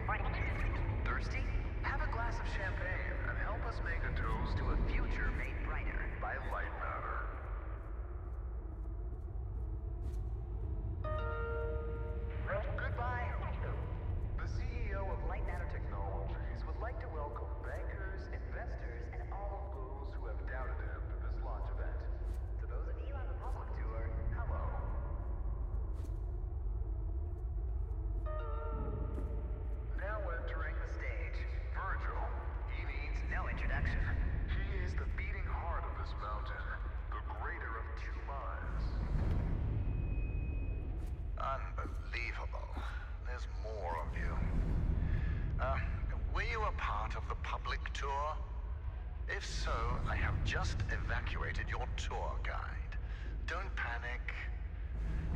Thirsty? Have a glass of champagne and help us make a toast to a future made brighter by Lightmatter. Goodbye. The CEO of Lightmatter Technologies would like to welcome bankers, investors, and all of those who have doubted him to this launch event. To those of you on the public tour, hello. Now entering the stage, Virgil. He needs no introduction. He is the beating heart of this mountain, the greater of two minds. Unbelievable. There's more of you. Were you a part of the public tour? If so, I have just evacuated your tour guide. Don't panic.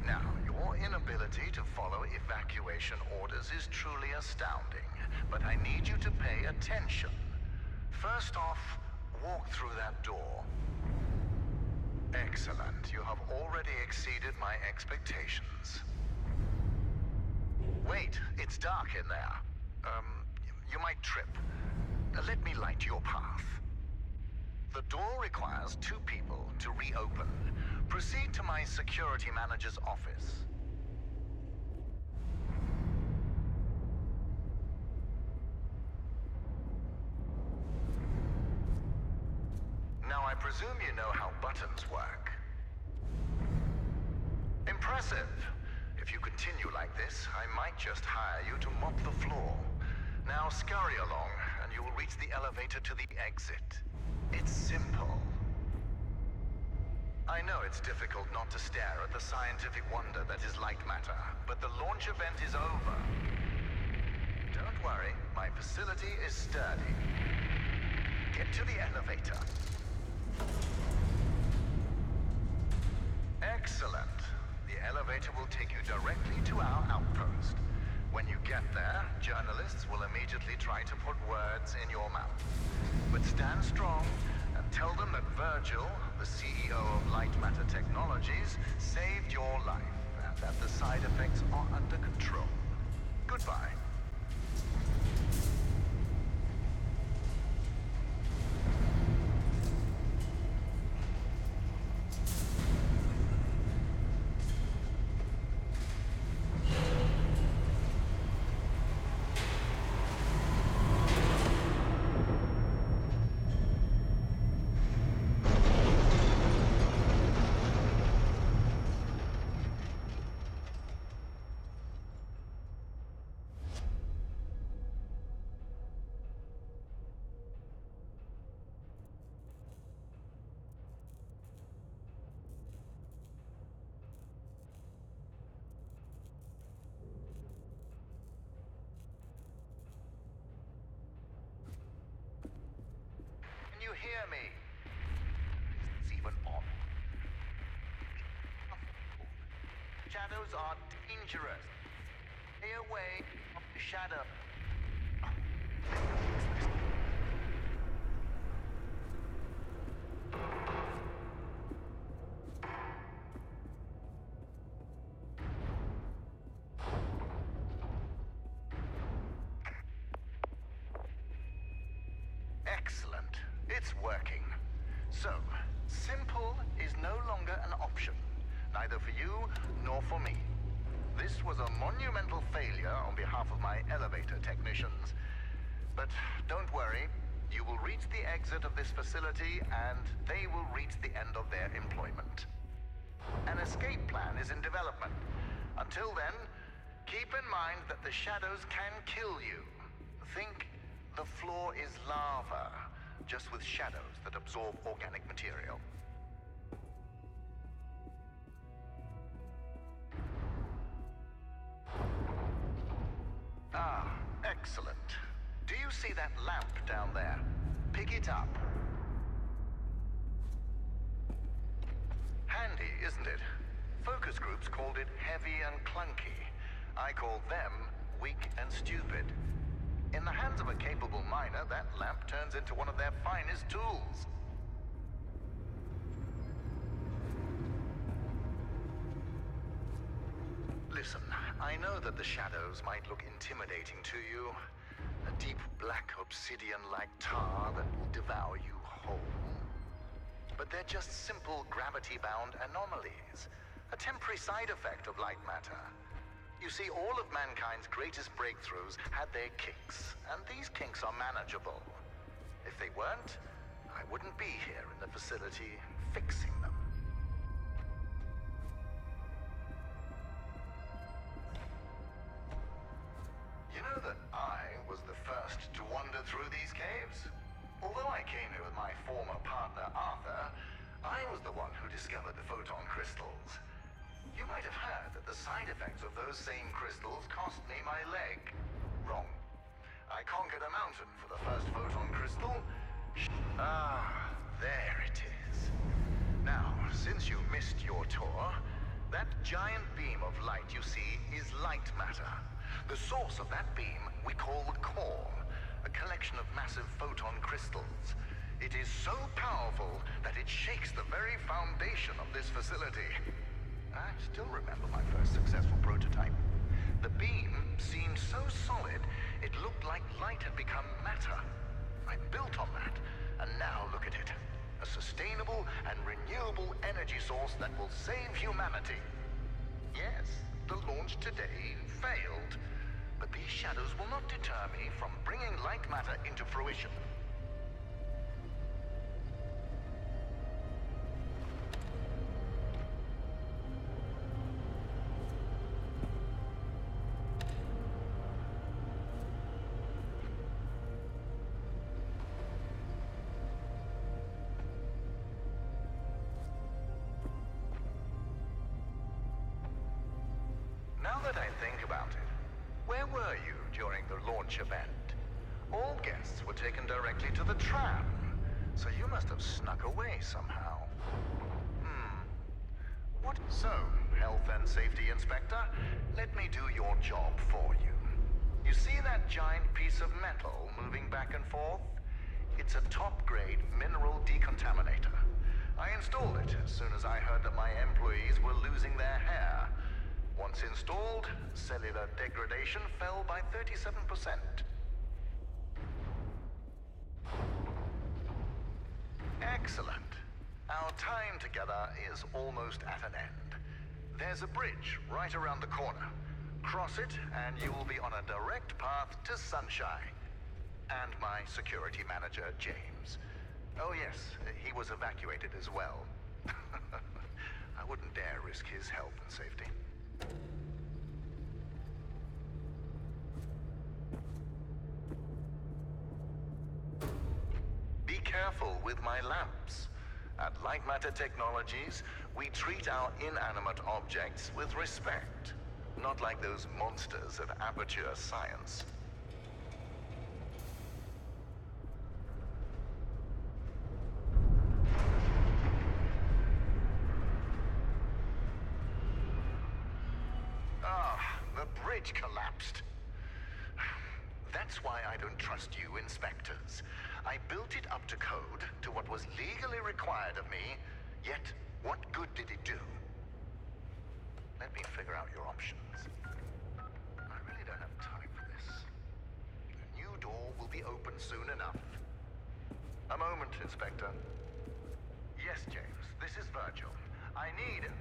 Now, your inability to follow evacuation orders is truly astounding, but I need you to pay attention. First off, walk through that door. Excellent. You have already exceeded my expectations. Wait, it's dark in there. You might trip. Let me light your path. The door requires 2 people to reopen. Proceed to my security manager's office. Now, I presume you know how buttons work. Impressive. If you continue like this, I might just hire you to mop the floor. Now scurry along, and you will reach the elevator to the exit. It's simple. I know it's difficult not to stare at the scientific wonder that is Lightmatter, but the launch event is over. Don't worry, my facility is sturdy. Get to the elevator. Excellent. The elevator will take you directly to our outpost. When you get there, journalists will immediately try to put words in your mouth. But stand strong and tell them that Virgil, the CEO of Lightmatter Technologies, saved your life and that the side effects are under control. Goodbye. You hear me? It's even on. Shadows are dangerous. Stay away from the shadow. Excellent. It's working. So, simple is no longer an option, neither for you nor for me. This was a monumental failure on behalf of my elevator technicians. But don't worry, you will reach the exit of this facility and they will reach the end of their employment. An escape plan is in development. Until then, keep in mind that the shadows can kill you. Think the floor is lava, just with shadows that absorb organic material. Ah, excellent. Do you see that lamp down there? Pick it up. Handy, isn't it? Focus groups called it heavy and clunky. I called them weak and stupid. In the hands of a capable miner, that lamp turns into one of their finest tools. Listen, I know that the shadows might look intimidating to you, obsidian-like tar that will devour you whole. But they're just simple gravity-bound anomalies, a temporary side effect of light matter. You see, all of mankind's greatest breakthroughs had their kinks, and these kinks are manageable. If they weren't, I wouldn't be here in the facility fixing them. You know that I was the first to wander through these caves? Although I came here with my former partner, Arthur, I was the one who discovered the photon crystals. You might have heard that the side effects of those same crystals cost me my leg. Wrong. I conquered a mountain for the first photon crystal. Ah, there it is. Now, since you missed your tour, that giant beam of light you see is light matter. The source of that beam we call the core, a collection of massive photon crystals. It is so powerful that it shakes the very foundation of this facility. I still remember my first successful prototype. The beam seemed so solid, it looked like light had become matter. I built on that, and now look at it. A sustainable and renewable energy source that will save humanity. Yes, the launch today failed, but these shadows will not deter me from bringing light matter into fruition. Now that I think about it, where were you during the launch event? All guests were taken directly to the tram, so you must have snuck away somehow. What? So, Health and Safety Inspector, let me do your job for you. You see that giant piece of metal moving back and forth? It's a top-grade mineral decontaminator. I installed it as soon as I heard that my employees were losing their hair. Once installed, cellular degradation fell by 37%. Excellent. Our time together is almost at an end. There's a bridge right around the corner. Cross it, and you will be on a direct path to Sunshine. And my security manager, James. Oh yes, he was evacuated as well. I wouldn't dare risk his health and safety. Be careful with my lamps. At Lightmatter Technologies, we treat our inanimate objects with respect, not like those monsters of Aperture Science. Collapsed. That's why I don't trust you, inspectors. I built it up to code, to what was legally required of me, yet what good did it do? Let me figure out your options. I really don't have time for this. The new door will be open soon enough. A moment, Inspector. Yes, James, this is Virgil. I need...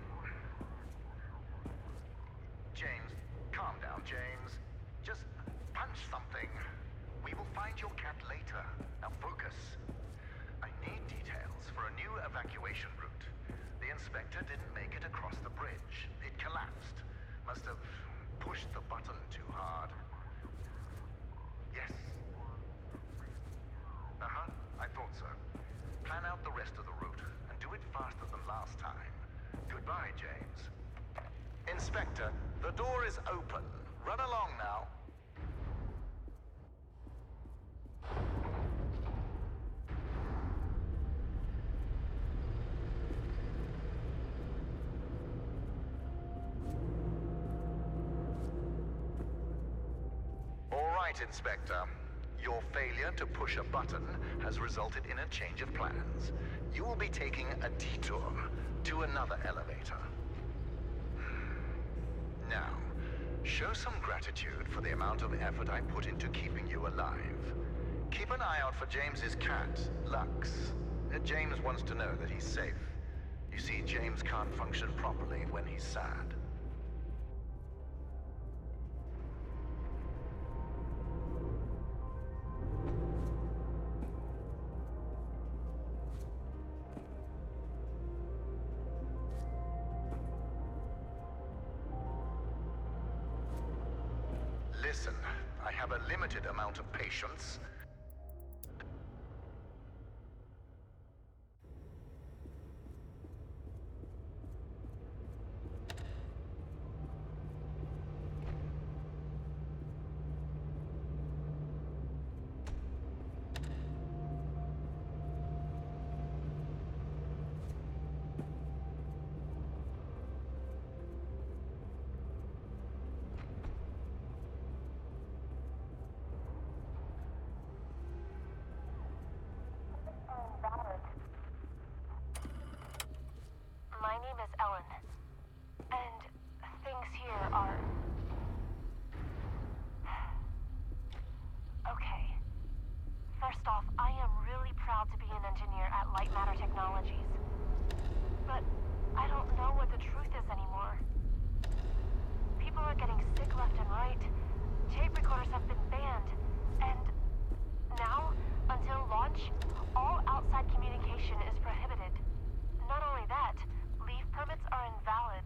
James, calm down, James. Just punch something. We will find your cat later. Now focus. I need details for a new evacuation route. The inspector didn't make it across the bridge. It collapsed. Must have pushed the button too hard. Yes. I thought so. Plan out the rest of the route and do it faster than last time. Goodbye, James. Inspector, the door is open. Run along now. All right, Inspector. Your failure to push a button has resulted in a change of plans. You will be taking a detour to another elevator. Now, show some gratitude for the amount of effort I put into keeping you alive. Keep keep an eye out for James's cat, Lux. James wants to know that he's safe. You see, James can't function properly when he's sad. Listen, I have a limited amount of patience. My name is Ellen, and things here are... Okay. First off, I am really proud to be an engineer at Lightmatter Technologies. But I don't know what the truth is anymore. People are getting sick left and right. Tape recorders have been banned, and now, until launch, all outside communication is prohibited. Not only that, leave permits are invalid.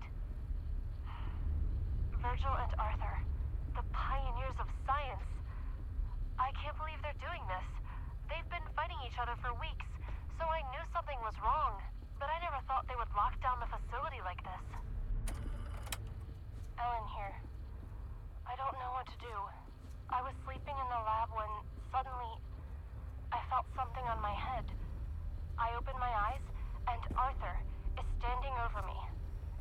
Virgil and Arthur, the pioneers of science. I can't believe they're doing this. They've been fighting each other for weeks, so I knew something was wrong, but I never thought they would lock down the facility like this. Ellen here. I don't know what to do. I was sleeping in the lab when, suddenly, I felt something on my head. I opened my eyes, and Arthur is standing over me,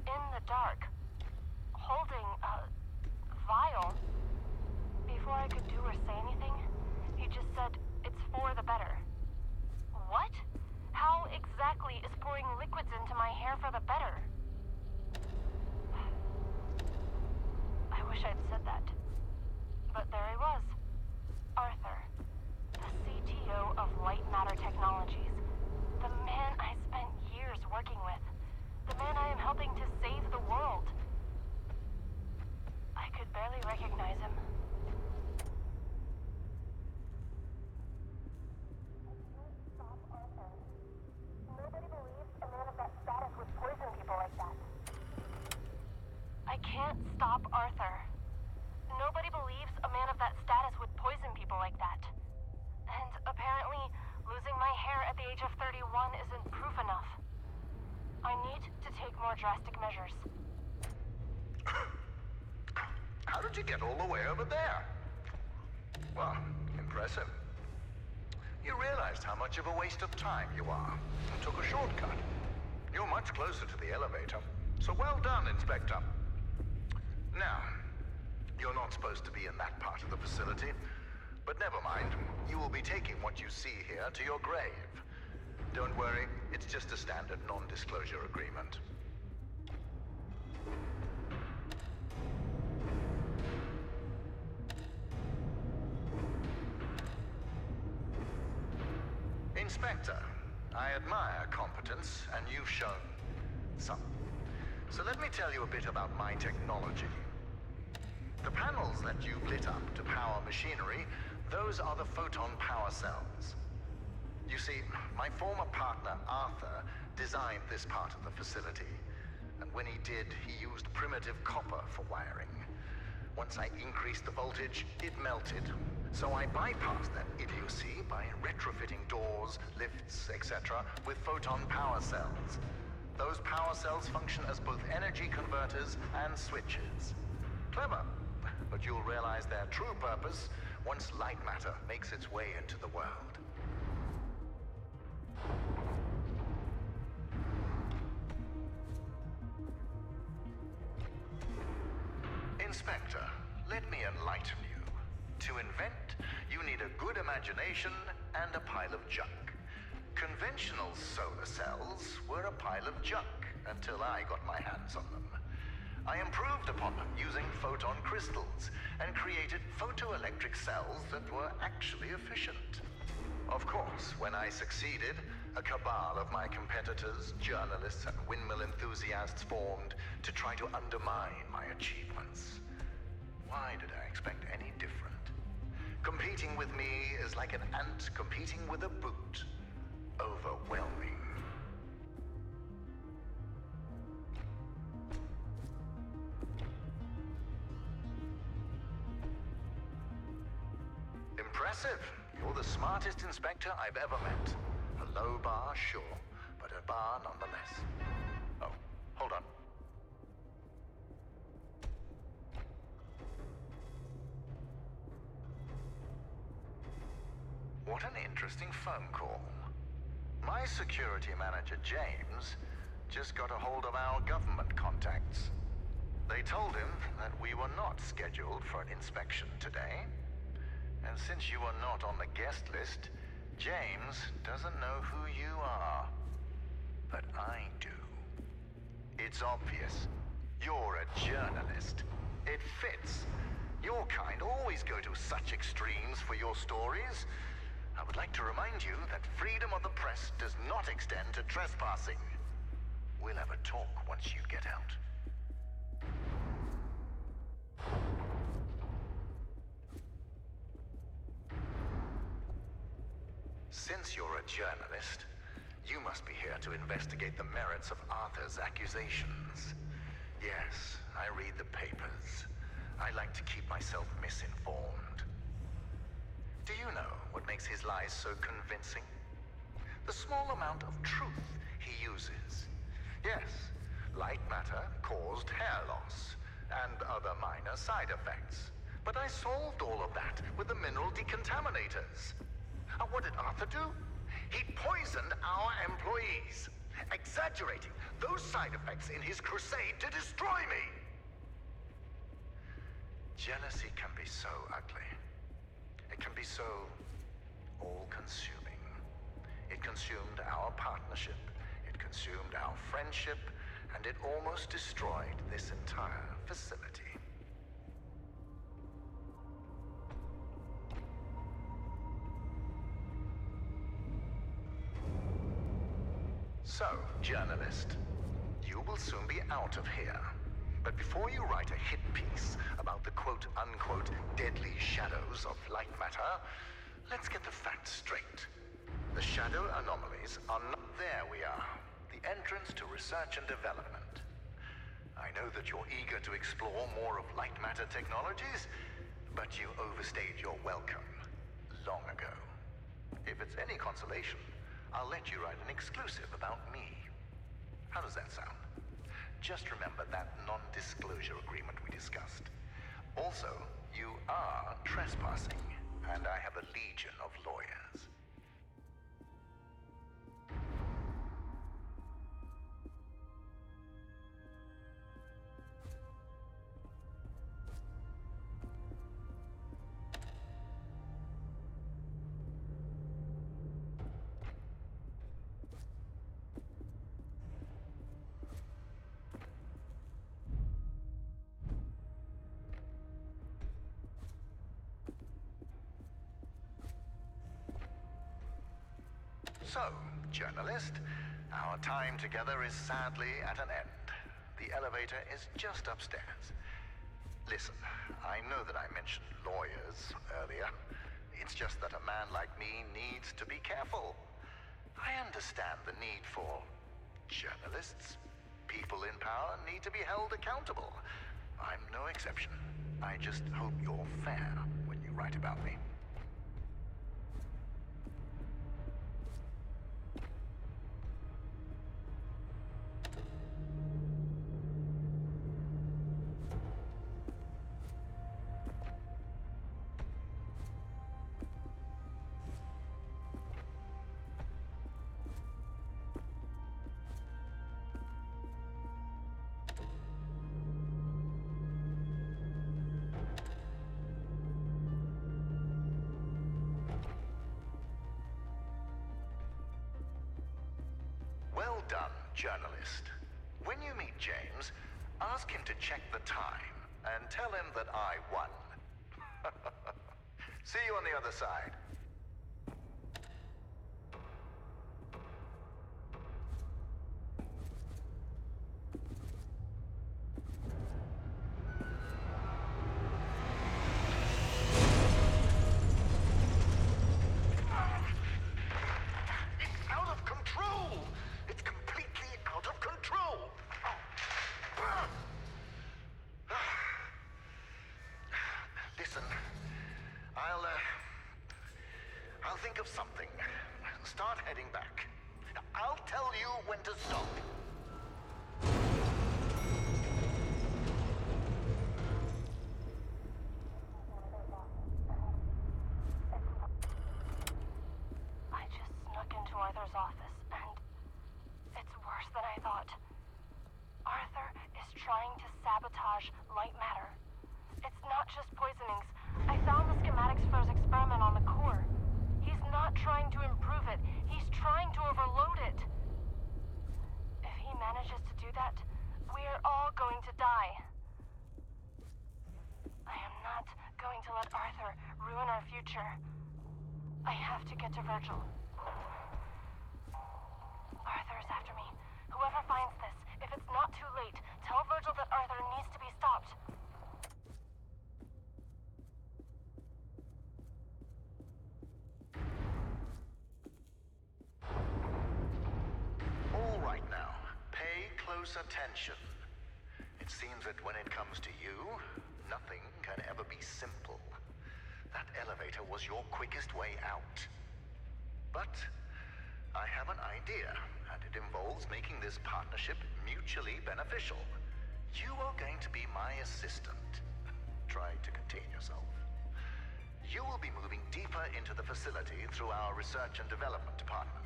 in the dark, holding a vial. Before I could do or say anything, he just said, "It's for the better." What? How exactly is pouring liquids into my hair for the better? I wish I'd said that. But there he was. Arthur, the CTO of Lightmatter Technologies. The man I spent years working with. The man I am helping to save the world. I could barely recognize him. Stop Arthur. Nobody believes a man of that status would poison people like that. I can't stop Arthur. Nobody believes a man of that status would poison people like that. And apparently, losing my hair at the age of 31 isn't proof enough. I need to take more drastic measures. How did you get all the way over there? Well, impressive. You realized how much of a waste of time you are, and took a shortcut. You're much closer to the elevator, so well done, Inspector. Now, you're not supposed to be in that part of the facility, but never mind. You will be taking what you see here to your grave. Don't worry, it's just a standard non-disclosure agreement. Inspector, I admire competence, and you've shown some. So let me tell you a bit about my technology. The panels that you've lit up to power machinery, those are the photon power cells. You see, my former partner, Arthur, designed this part of the facility. And when he did, he used primitive copper for wiring. Once I increased the voltage, it melted. So I bypassed that idiocy by retrofitting doors, lifts, etc. with photon power cells. Those power cells function as both energy converters and switches. Clever, but you'll realize their true purpose once Lightmatter makes its way into the world. Inspector, let me enlighten you. To invent, you need a good imagination and a pile of junk. Conventional solar cells were a pile of junk until I got my hands on them. I improved upon them using photon crystals and created photoelectric cells that were actually efficient. Of course, when I succeeded, a cabal of my competitors, journalists, and windmill enthusiasts formed to try to undermine my achievements. Why did I expect any different? Competing with me is like an ant competing with a boot. Overwhelming. Impressive. You're the smartest inspector I've ever met. A low bar, sure, but a bar nonetheless. Oh, hold on. What an interesting phone call. My security manager, James, just got a hold of our government contacts. They told him that we were not scheduled for an inspection today. And since you are not on the guest list, James doesn't know who you are. But I do. It's obvious. You're a journalist. It fits. Your kind always go to such extremes for your stories. I would like to remind you that freedom of the press does not extend to trespassing. We'll have a talk once you get out. Since you're a journalist, you must be here to investigate the merits of Arthur's accusations. Yes, I read the papers. I like to keep myself misinformed. Do you know what makes his lies so convincing? The small amount of truth he uses. Yes, Lightmatter caused hair loss and other minor side effects. But I solved all of that with the mineral decontaminators. And what did Arthur do? He poisoned our employees, exaggerating those side effects in his crusade to destroy me. Jealousy can be so ugly. It can be so all-consuming. It consumed our partnership, it consumed our friendship, and it almost destroyed this entire facility. So, journalist, you will soon be out of here. But before you write a hit piece about the quote-unquote deadly shadows of Lightmatter, let's get the facts straight. The shadow anomalies are not... There we are. The entrance to research and development. I know that you're eager to explore more of Lightmatter technologies, but you overstayed your welcome long ago. If it's any consolation, I'll let you write an exclusive about me. How does that sound? Just remember that non-disclosure agreement we discussed. Also, you are trespassing, and I have a legion of lawyers. So, journalist, our time together is sadly at an end. The elevator is just upstairs. Listen, I know that I mentioned lawyers earlier. It's just that a man like me needs to be careful. I understand the need for journalists. People in power need to be held accountable. I'm no exception. I just hope you're fair when you write about me. Well done, journalist. When you meet James, ask him to check the time and tell him that I won. See you on the other side. think of something. Start heading back. I'll tell you when to stop. I just snuck into Arthur's office, and it's worse than I thought. Arthur is trying to sabotage Lightmatter. It's not just poisonings. I found the schematics for his experiment on the core. He's not trying to improve it. He's trying to overload it. If he manages to do that, we're all going to die. I am not going to let Arthur ruin our future. I have to get to Virgil. Arthur is after me. Whoever finds this, if it's not too late, tell Virgil that Arthur needs to be stopped. All right now, pay close attention. It seems that when it comes to you, nothing can ever be simple. That elevator was your quickest way out. But I have an idea, and it involves making this partnership mutually beneficial. You are going to be my assistant. Try to contain yourself. You will be moving deeper into the facility through our research and development department.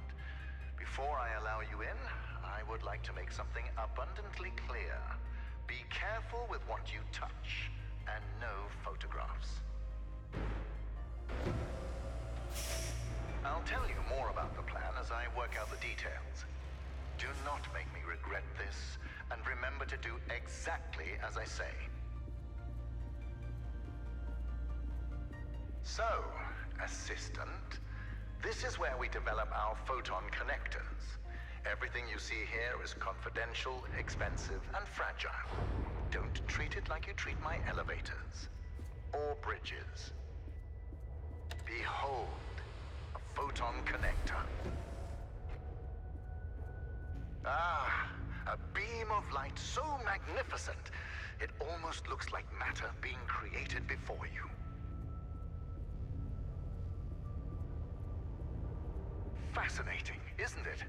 Before I allow you in, I would like to make something abundantly clear. Be careful with what you touch, and no photographs. I'll tell you more about the plan as I work out the details. Do not make me regret this, and remember to do exactly as I say. So, assistant, this is where we develop our photon connectors. Everything you see here is confidential, expensive, and fragile. Don't treat it like you treat my elevators or bridges. Behold, a photon connector. Ah, a beam of light so magnificent, it almost looks like matter being created before you. Fascinating, isn't it?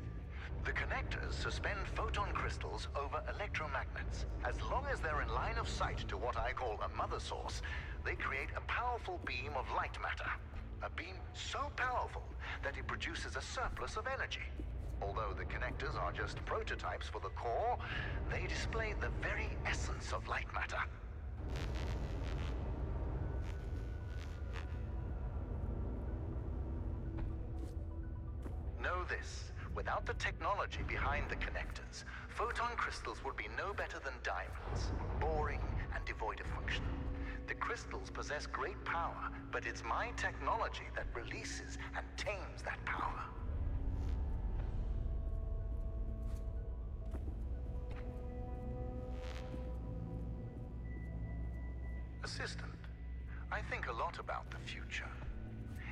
The connectors suspend photon crystals over electromagnets. As long as they're in line of sight to what I call a mother source, they create a powerful beam of light matter. A beam so powerful that it produces a surplus of energy. Although the connectors are just prototypes for the core, they display the very essence of light matter. Know this, without the technology behind the connectors, photon crystals would be no better than diamonds, boring and devoid of function. The crystals possess great power, but it's my technology that releases and tames that power. Assistant, I think a lot about the future.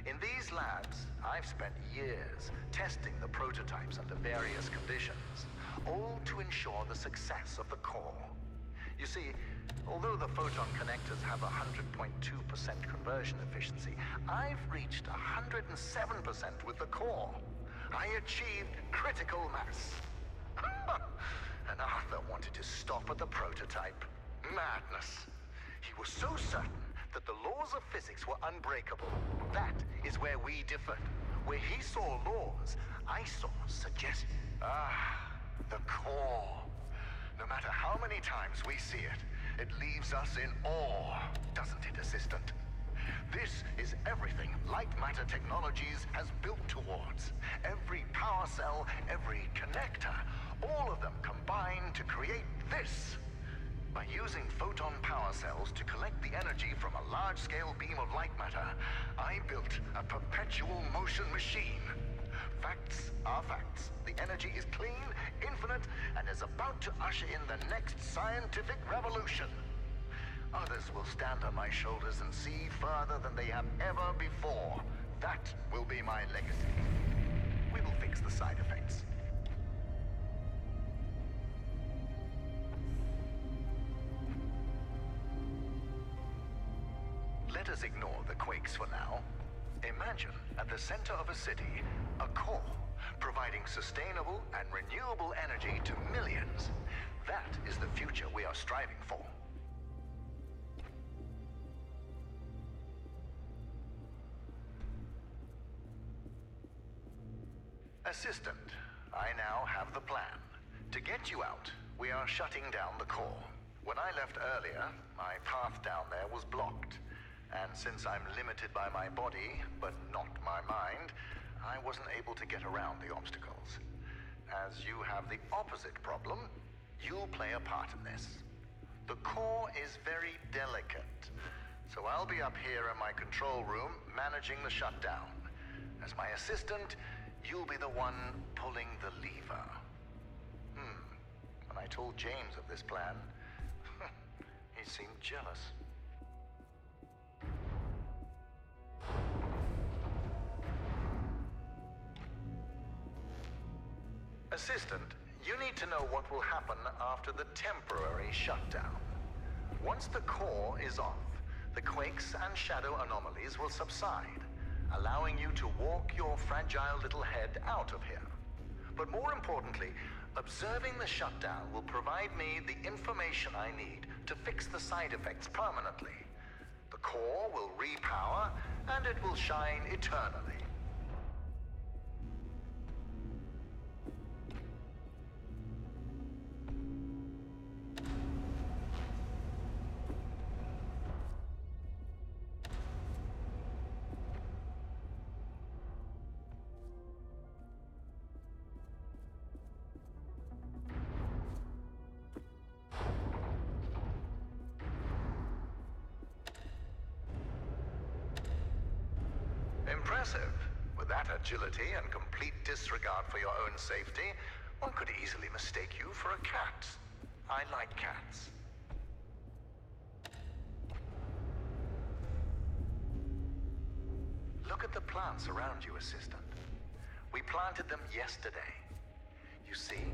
In these labs, I've spent years testing the prototypes under various conditions, all to ensure the success of the core. You see, although the photon connectors have 100.2% conversion efficiency, I've reached 107% with the core. I achieved critical mass. And Arthur wanted to stop at the prototype. Madness. He was so certain that the laws of physics were unbreakable. That is where we differed. Where he saw laws, I saw suggestions. Ah, the core. No matter how many times we see it, it leaves us in awe, doesn't it, Assistant? This is everything Lightmatter Technologies has built towards. Every power cell, every connector, all of them combine to create this. By using photon power cells to collect the energy from a large-scale beam of light matter, I built a perpetual motion machine. Facts are facts. The energy is clean, infinite, and is about to usher in the next scientific revolution. Others will stand on my shoulders and see further than they have ever before. That will be my legacy. We will fix the side effects. Let us ignore the quakes for now. Imagine at the center of a city, a core, providing sustainable and renewable energy to millions. That is the future we are striving for. Assistant, I now have the plan. To get you out, we are shutting down the core. When I left earlier, my path down there was blocked. And since I'm limited by my body, but not my mind, I wasn't able to get around the obstacles. As you have the opposite problem, you'll play a part in this. The core is very delicate, so I'll be up here in my control room managing the shutdown. As my assistant, you'll be the one pulling the lever. When I told James of this plan, he seemed jealous. Assistant, you need to know what will happen after the temporary shutdown. Once the core is off, the quakes and shadow anomalies will subside, allowing you to walk your fragile little head out of here. But more importantly, observing the shutdown will provide me the information I need to fix the side effects permanently. The core will repower, and it will shine eternally. Impressive. With that agility and complete disregard for your own safety, one could easily mistake you for a cat. I like cats. Look at the plants around you, Assistant. We planted them yesterday. You see,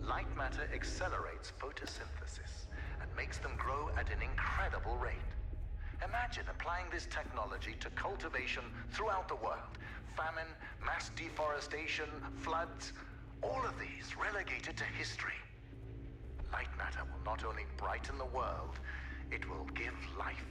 light matter accelerates photosynthesis and makes them grow at an incredible rate. Imagine applying this technology to cultivation throughout the world. Famine, mass deforestation, floods, all of these relegated to history. Light matter will not only brighten the world, it will give life.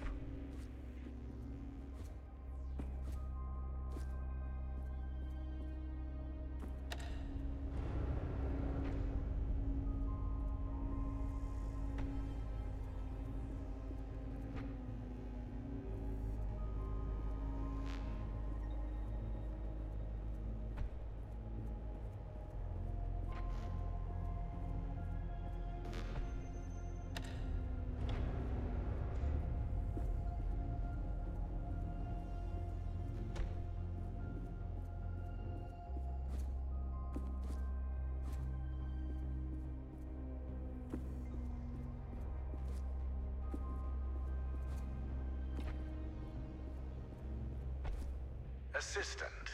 Assistant,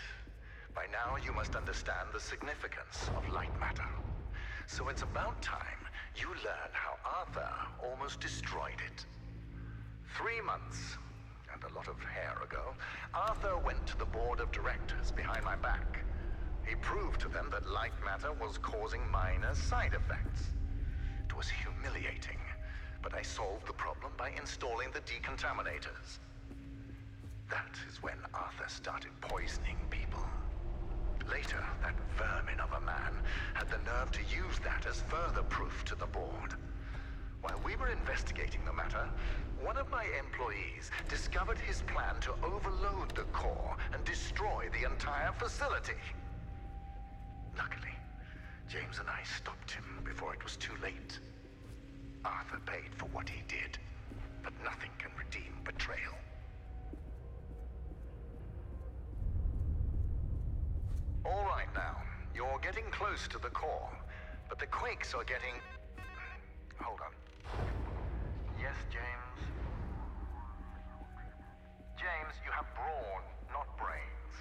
by now you must understand the significance of light matter. So it's about time you learn how Arthur almost destroyed it. 3 months, and a lot of hair ago, Arthur went to the board of directors behind my back. He proved to them that light matter was causing minor side effects. It was humiliating, but I solved the problem by installing the decontaminators. That is when Arthur started poisoning people. Later, that vermin of a man had the nerve to use that as further proof to the board. While we were investigating the matter, one of my employees discovered his plan to overload the core and destroy the entire facility. Luckily, James and I stopped him before it was too late. Arthur paid for what he did, but nothing can redeem betrayal. All right now, you're getting close to the core, but the quakes are getting... Hold on. Yes, James? James, you have brawn, not brains.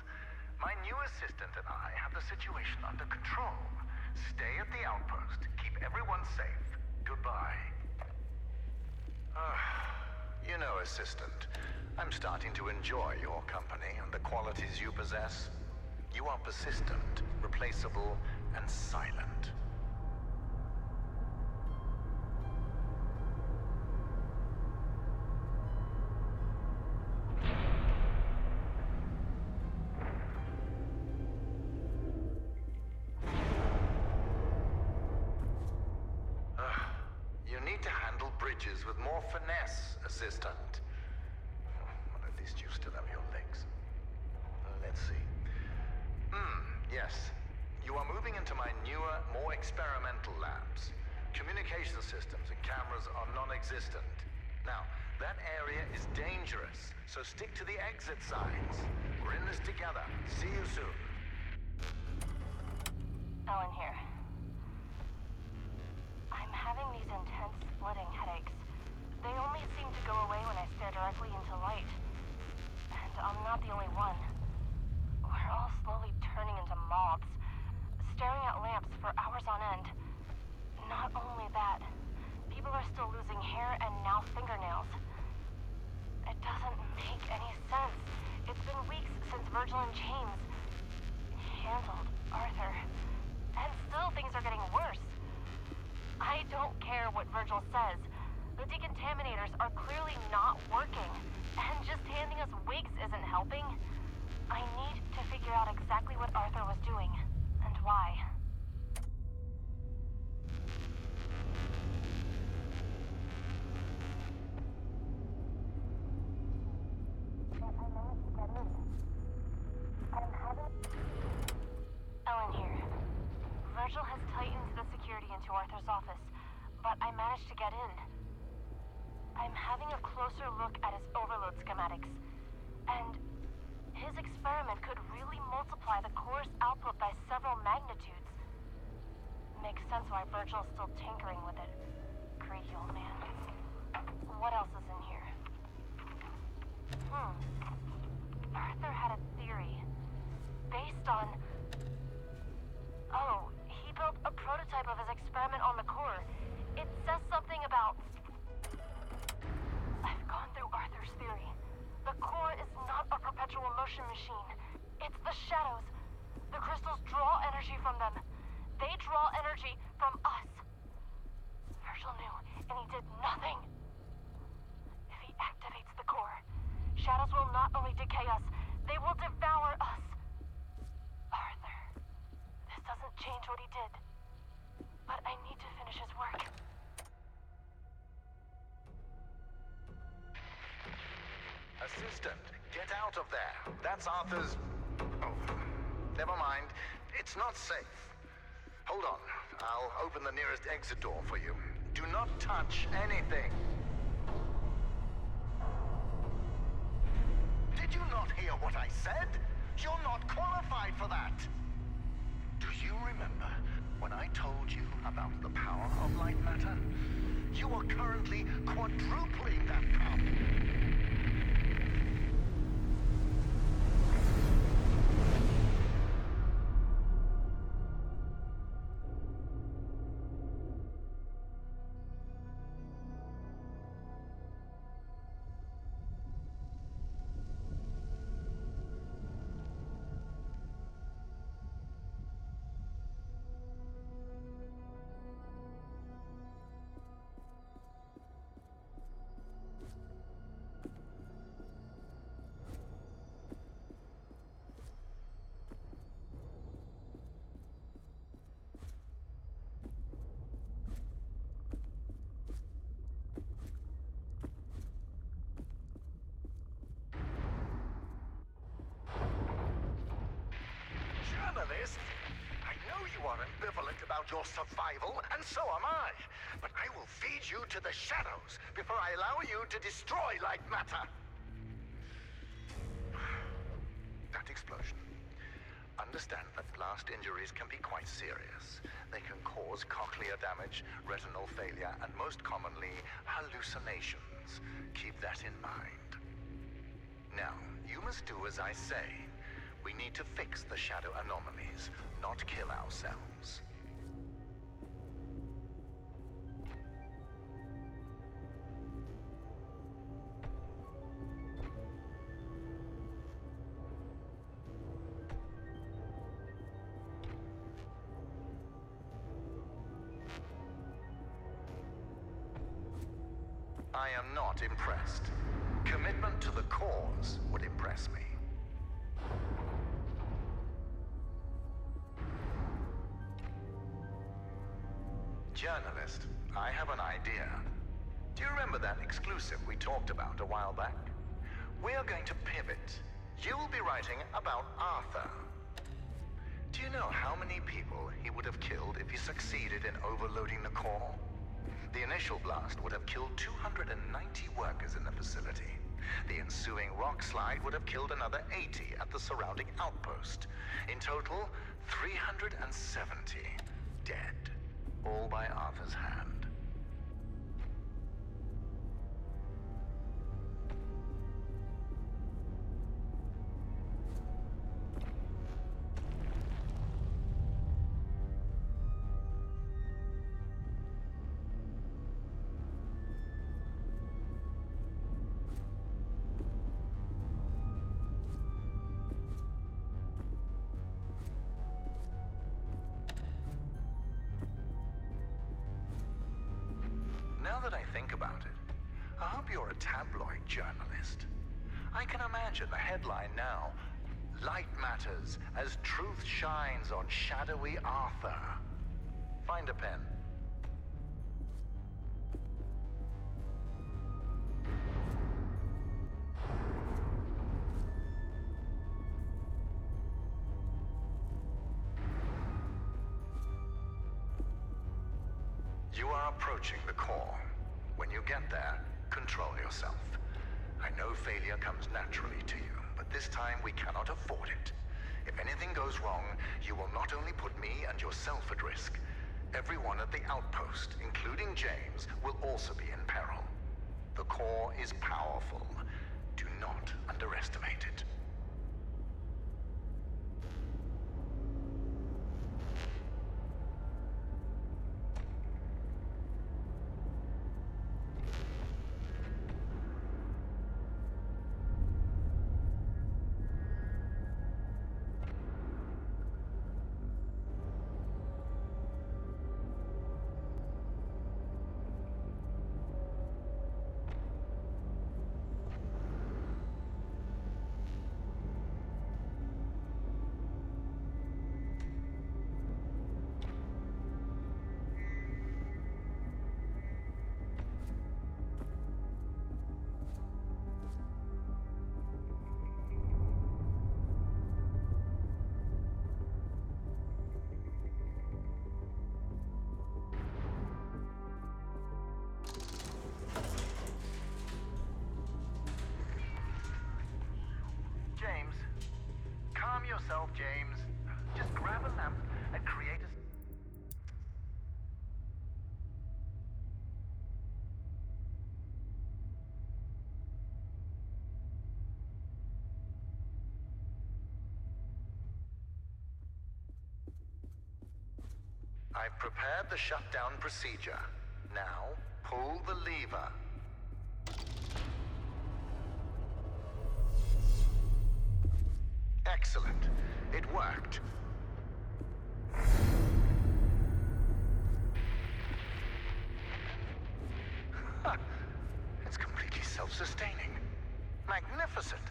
My new assistant and I have the situation under control. Stay at the outpost, keep everyone safe. Goodbye. You know, Assistant, I'm starting to enjoy your company and the qualities you possess. You are persistent, replaceable, and silent. You need to handle bridges with more finesse, Assistant. Well, at least you still have your legs. Let's see. Yes. You are moving into my newer, more experimental labs. Communication systems and cameras are non-existent. Now, that area is dangerous, so stick to the exit signs. We're in this together. See you soon. Ellen here. I'm having these intense splitting headaches. They only seem to go away when I stare directly into light. And I'm not the only one. We're all slowly turning into mobs, staring at lamps for hours on end. Not only that, people are still losing hair and now fingernails. It doesn't make any sense. It's been weeks since Virgil and James handled Arthur. And still things are getting worse. I don't care what Virgil says. The decontaminators are clearly not working. And just handing us wigs isn't helping. I need to figure out exactly what Arthur was doing, and why. Ellen here. Virgil has tightened the security into Arthur's office, but I managed to get in. I'm having a closer look at his overload schematics, and his experiment could really multiply the core's output by several magnitudes. Makes sense why Virgil's still tinkering with it. Greedy old man. What else is in here? Arthur had a theory. Based on... Oh, he built a prototype of his experiment on the core. It says something about... I've gone through Arthur's theory. The core is not a perpetual motion machine. It's the shadows. The crystals draw energy from them. They draw energy from us. Virgil knew, and he did nothing. If he activates the core, shadows will not only decay us, they will devour us. Arthur, this doesn't change what he did. But I need to finish his work. Assistant, get out of there. That's Arthur's... Oh, never mind. It's not safe. Hold on. I'll open the nearest exit door for you. Do not touch anything. Did you not hear what I said? You're not qualified for that. Do you remember when I told you about the power of Lightmatter? You are currently quadrupling that power. I know you are ambivalent about your survival, and so am I. But I will feed you to the shadows before I allow you to destroy Lightmatter. That explosion. Understand that blast injuries can be quite serious. They can cause cochlear damage, retinal failure, and most commonly, hallucinations. Keep that in mind. Now, you must do as I say. We need to fix the shadow anomalies, not kill ourselves. I am not impressed. Commitment to the cause would impress me. Journalist, I have an idea. Do you remember that exclusive we talked about a while back? We are going to pivot. You'll be writing about Arthur. Do you know how many people he would have killed if he succeeded in overloading the core? The initial blast would have killed 290 workers in the facility. The ensuing rock slide would have killed another 80 at the surrounding outpost. In total, 370 dead. All by Arthur's hand. Now that I think about it, I hope you're a tabloid journalist. I can imagine the headline now. Light matters as truth shines on shadowy Arthur. Find a pen. You are approaching the core. When you get there, control yourself. I know failure comes naturally to you, but this time we cannot afford it. If anything goes wrong, you will not only put me and yourself at risk. Everyone at the outpost, including James, will also be in peril. The core is powerful. Do not underestimate it. Yourself, James. Just grab a lamp and create a... I've prepared the shutdown procedure. Now, pull the lever. Excellent. It worked. It's completely self-sustaining. Magnificent.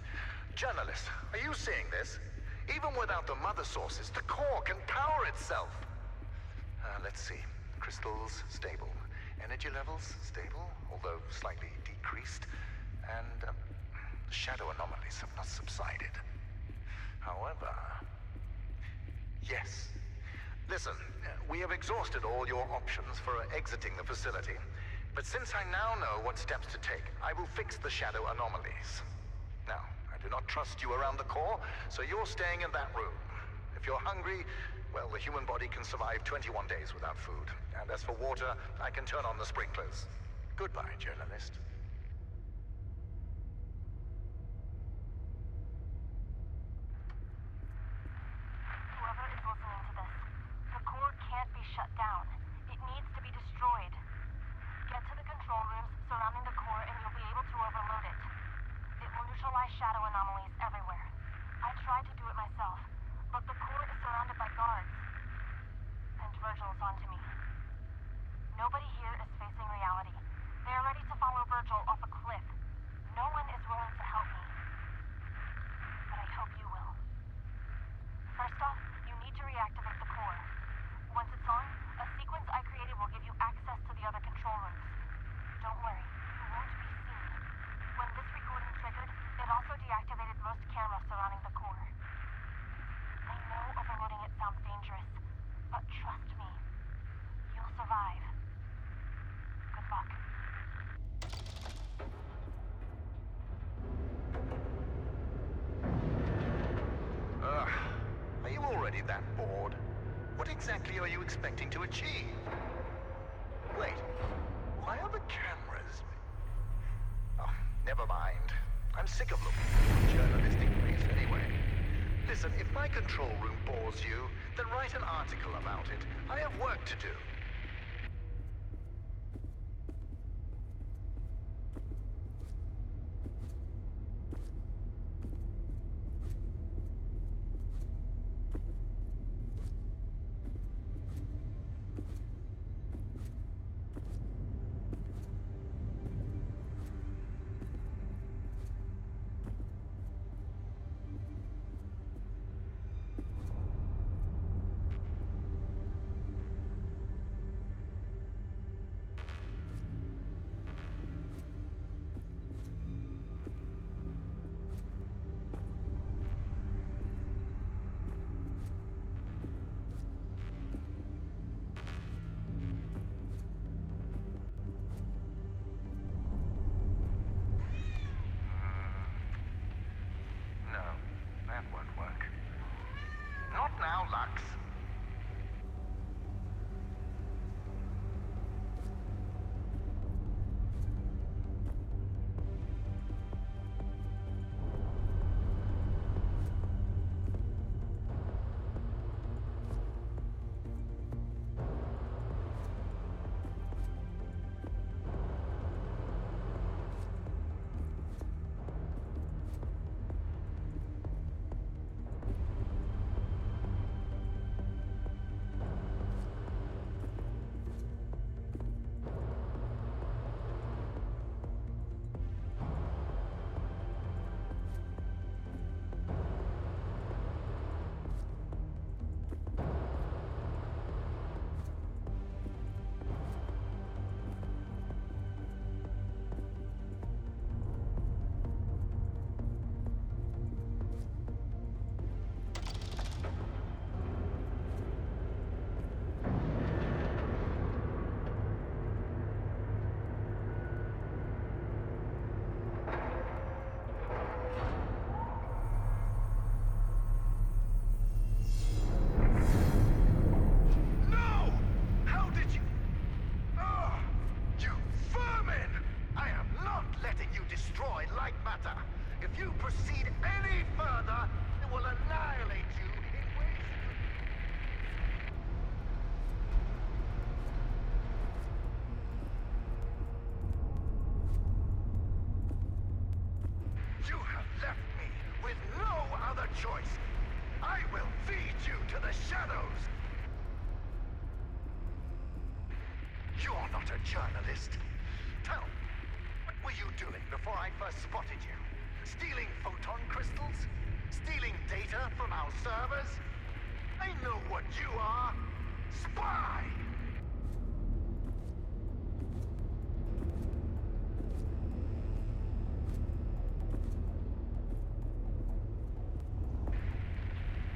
Journalist, are you seeing this? Even without the mother sources, the core can power itself. Let's see. Crystals, stable. Energy levels, stable, although slightly decreased. And shadow anomalies have not subsided. However... Yes. Listen, we have exhausted all your options for exiting the facility, but since I now know what steps to take, I will fix the shadow anomalies. Now, I do not trust you around the core, so you're staying in that room. If you're hungry, well, the human body can survive 21 days without food. And as for water, I can turn on the sprinklers. Goodbye, journalist. Shut down. It needs to be destroyed. Get to the control rooms surrounding the core and you'll be able to overload it. It will neutralize shadow anomalies everywhere. I tried to do it myself, but the core is surrounded by guards. And Virgil's onto me. Nobody here is facing reality. They are ready to follow Virgil already that bored. What exactly are you expecting to achieve? Wait, why are the cameras... Oh, never mind. I'm sick of looking for journalistic ways anyway. Listen, if my control room bores you, then write an article about it. I have work to do. Lux. Lightmatter. If you proceed any further, it will annihilate you in ways you have left me with no other choice. I will feed you to the shadows. You're not a journalist. Tell me, what were you doing before I first spotted you? Stealing photon crystals? Stealing data from our servers? I know what you are. Spy!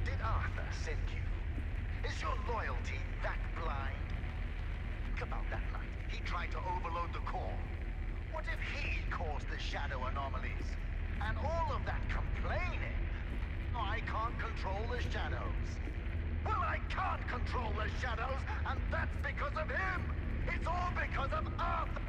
Did Arthur send you? Is your loyalty that blind? Think about that night. He tried to overload the core. What if he caused the shadow anomalies? And all of that complaining? I can't control the shadows. Well, I can't control the shadows, and that's because of him! It's all because of Arthur!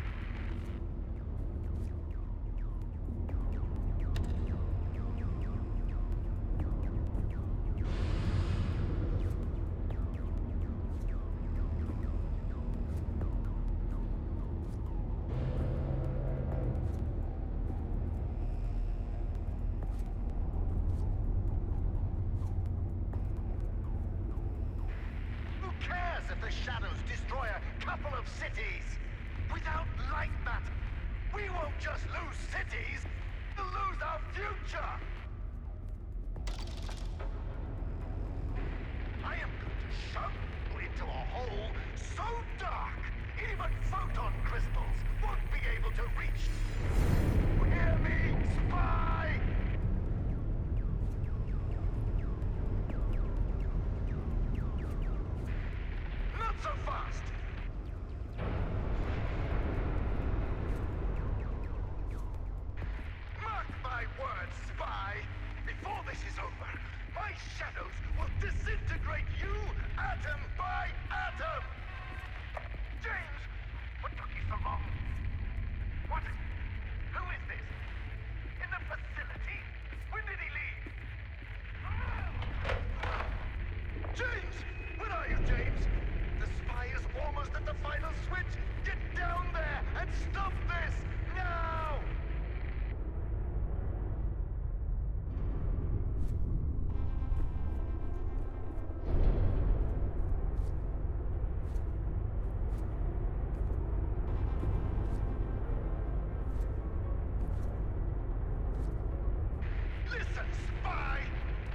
If the shadows destroy a couple of cities, without Lightmatter, we won't just lose cities, we'll lose our future! I am going to shove you into a hole so dark, even photon crystals won't be able to reach. Hear me, spy! Not so fast! Mark my words, spy! Stop this now! Listen, spy!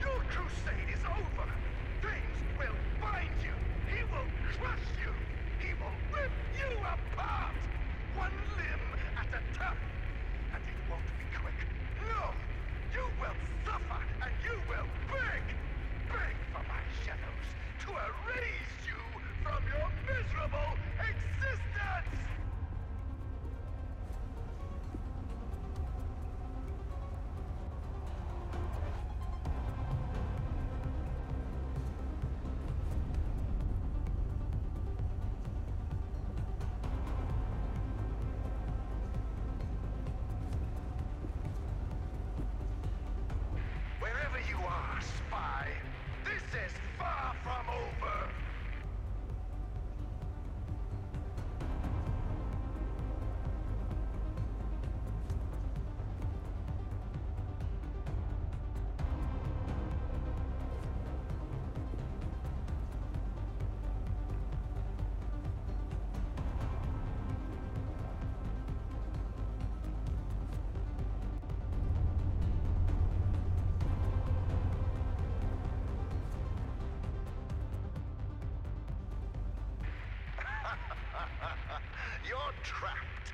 Your crusade is over! Things will bind you! He will crush you! He will rip you apart! One limb at a time! And it won't be quick. No! You will suffer and you will beg! Beg for my shadows to erase you from your miserable existence! Wherever you are, spy, this is far from over! You're trapped.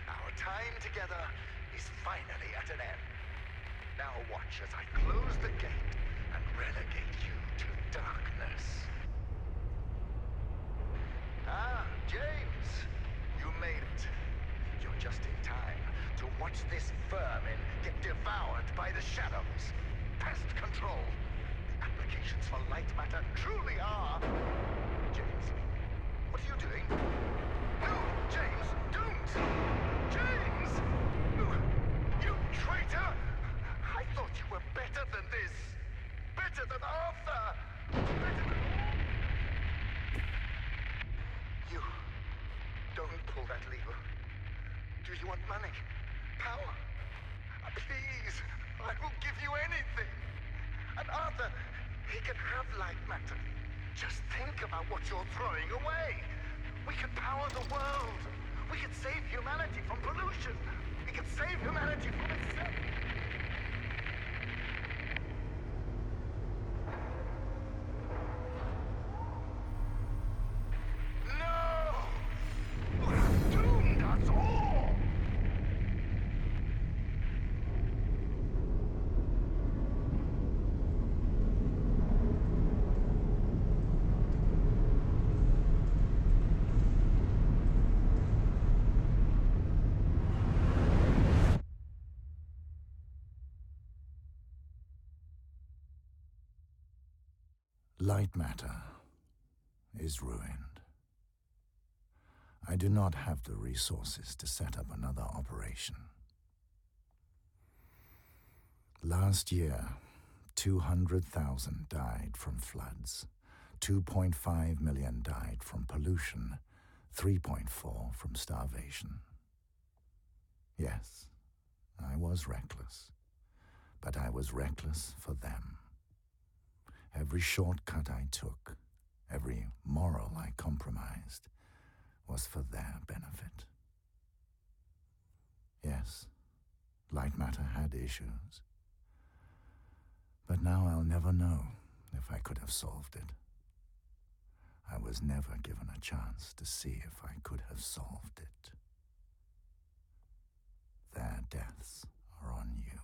Our time together is finally at an end. Now watch as I close the gate and relegate you to darkness. Ah, James, you made it. You're just in time to watch this vermin get devoured by the shadows. Pest control. The applications for Lightmatter truly are... James, what are you doing? No, James, don't! James! You traitor! I thought you were better than this! Better than Arthur! Better than... You... Don't pull that lever. Do you want money? Power? Please, I will give you anything! And Arthur, he can have Lightmatter. Just think about what you're throwing away! We could power the world! We could save humanity from pollution! We could save humanity from itself! No! You have doomed us all! Lightmatter is ruined. I do not have the resources to set up another operation. Last year, 200,000 died from floods, 2.5 million died from pollution, 3.4 from starvation. Yes, I was reckless, but I was reckless for them. Every shortcut I took, every moral I compromised, was for their benefit. Yes, Lightmatter had issues. But now I'll never know if I could have solved it. I was never given a chance to see if I could have solved it. Their deaths are on you.